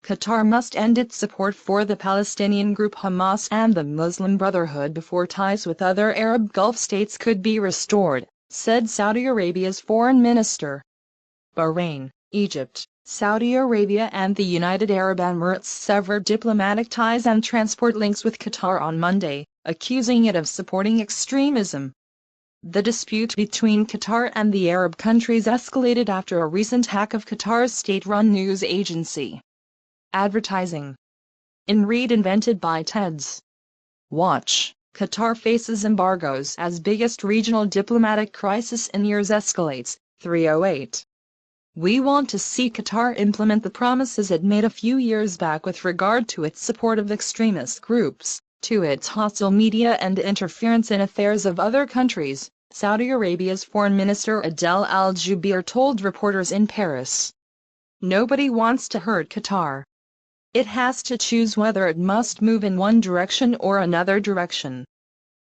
Qatar must end its support for the Palestinian group Hamas and the Muslim Brotherhood before ties with other Arab Gulf states could be restored, said Saudi Arabia's foreign minister. Bahrain, Egypt, Saudi Arabia and the United Arab Emirates severed diplomatic ties and transport links with Qatar on Monday, accusing it of supporting extremism. The dispute between Qatar and the Arab countries escalated after a recent hack of Qatar's state-run news agency. Advertising. In read invented by TED's Watch, Qatar faces embargoes as biggest regional diplomatic crisis in years escalates, 308. We want to see Qatar implement the promises it made a few years back with regard to its support of extremist groups, to its hostile media and interference in affairs of other countries, Saudi Arabia's Foreign Minister Adel al-Jubeir told reporters in Paris. Nobody wants to hurt Qatar. It has to choose whether it must move in one direction or another direction.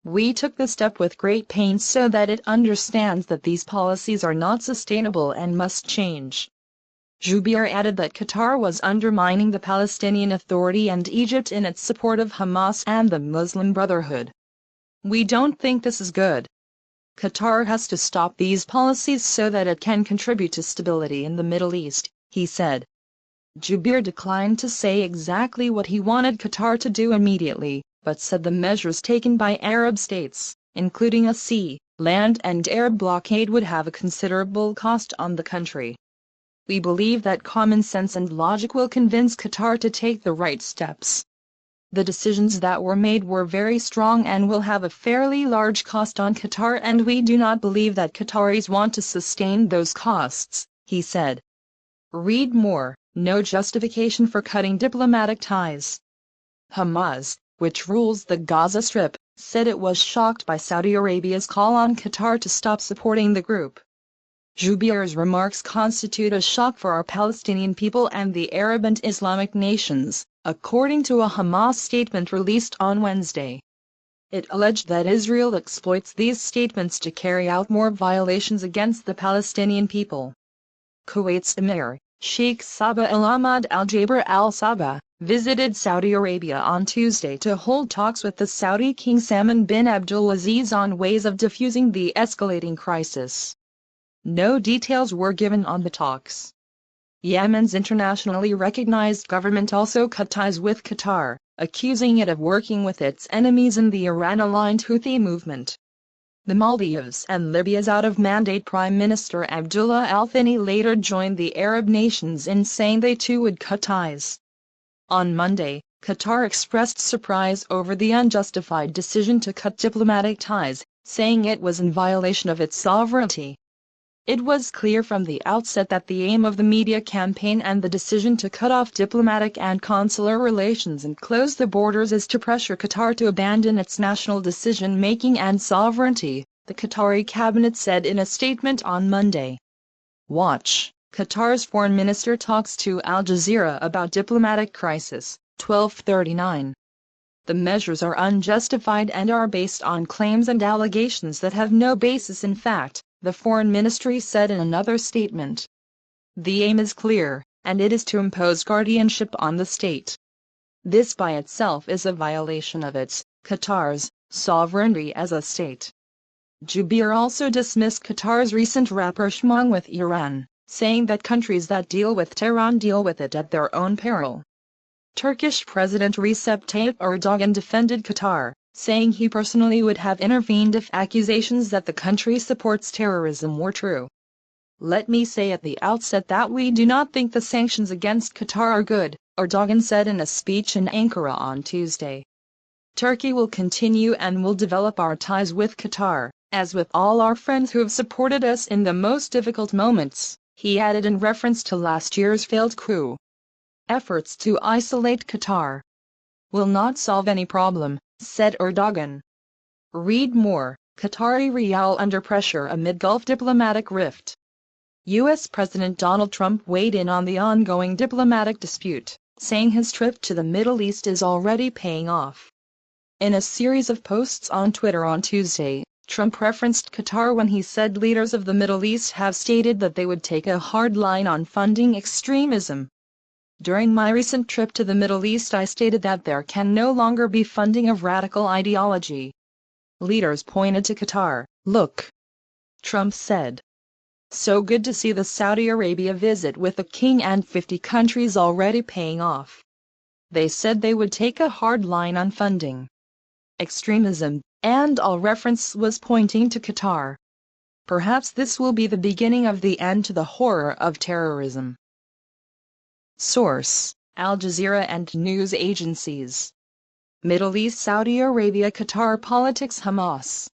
We took the step with great pain so that it understands that these policies are not sustainable and must change. Jubeir added that Qatar was undermining the Palestinian Authority and Egypt in its support of Hamas and the Muslim Brotherhood. We don't think this is good. Qatar has to stop these policies so that it can contribute to stability in the Middle East, he said. Jubeir declined to say exactly what he wanted Qatar to do immediately, but said the measures taken by Arab states, including a sea, land and air blockade, would have a considerable cost on the country. We believe that common sense and logic will convince Qatar to take the right steps. The decisions that were made were very strong and will have a fairly large cost on Qatar, and we do not believe that Qataris want to sustain those costs, he said. Read more. No justification for cutting diplomatic ties. Hamas, which rules the Gaza Strip, said it was shocked by Saudi Arabia's call on Qatar to stop supporting the group. Jubeir's remarks constitute a shock for our Palestinian people and the Arab and Islamic nations, according to a Hamas statement released on Wednesday. It alleged that Israel exploits these statements to carry out more violations against the Palestinian people. Kuwait's Emir, Sheikh Sabah al-Ahmad al-Jaber al-Sabah, visited Saudi Arabia on Tuesday to hold talks with the Saudi King Salman bin Abdulaziz on ways of diffusing the escalating crisis. No details were given on the talks. Yemen's internationally recognized government also cut ties with Qatar, accusing it of working with its enemies in the Iran-aligned Houthi movement. The Maldives and Libya's out-of-mandate Prime Minister Abdullah Al-Thani later joined the Arab nations in saying they too would cut ties. On Monday, Qatar expressed surprise over the unjustified decision to cut diplomatic ties, saying it was in violation of its sovereignty. It was clear from the outset that the aim of the media campaign and the decision to cut off diplomatic and consular relations and close the borders is to pressure Qatar to abandon its national decision-making and sovereignty, the Qatari cabinet said in a statement on Monday. Watch, Qatar's foreign minister talks to Al Jazeera about diplomatic crisis, 12:39. The measures are unjustified and are based on claims and allegations that have no basis in fact, the foreign ministry said in another statement. The aim is clear, and it is to impose guardianship on the state. This by itself is a violation of Qatar's sovereignty as a state. Jubeir also dismissed Qatar's recent rapprochement with Iran, saying that countries that deal with Tehran deal with it at their own peril. Turkish President Recep Tayyip Erdogan defended Qatar, saying he personally would have intervened if accusations that the country supports terrorism were true. Let me say at the outset that we do not think the sanctions against Qatar are good, Erdogan said in a speech in Ankara on Tuesday. Turkey will continue and will develop our ties with Qatar, as with all our friends who have supported us in the most difficult moments, he added in reference to last year's failed coup. Efforts to isolate Qatar will not solve any problem, said Erdogan. Read more, Qatari rial under pressure amid Gulf diplomatic rift. U.S. President Donald Trump weighed in on the ongoing diplomatic dispute, saying his trip to the Middle East is already paying off. In a series of posts on Twitter on Tuesday, Trump referenced Qatar when he said leaders of the Middle East have stated that they would take a hard line on funding extremism. During my recent trip to the Middle East, I stated that there can no longer be funding of radical ideology. Leaders pointed to Qatar. Look, Trump said. So good to see the Saudi Arabia visit with the king and 50 countries already paying off. They said they would take a hard line on funding extremism, and all reference was pointing to Qatar. Perhaps this will be the beginning of the end to the horror of terrorism. Source: Al-Jazeera and news agencies. Middle East, Saudi Arabia, Qatar politics, Hamas.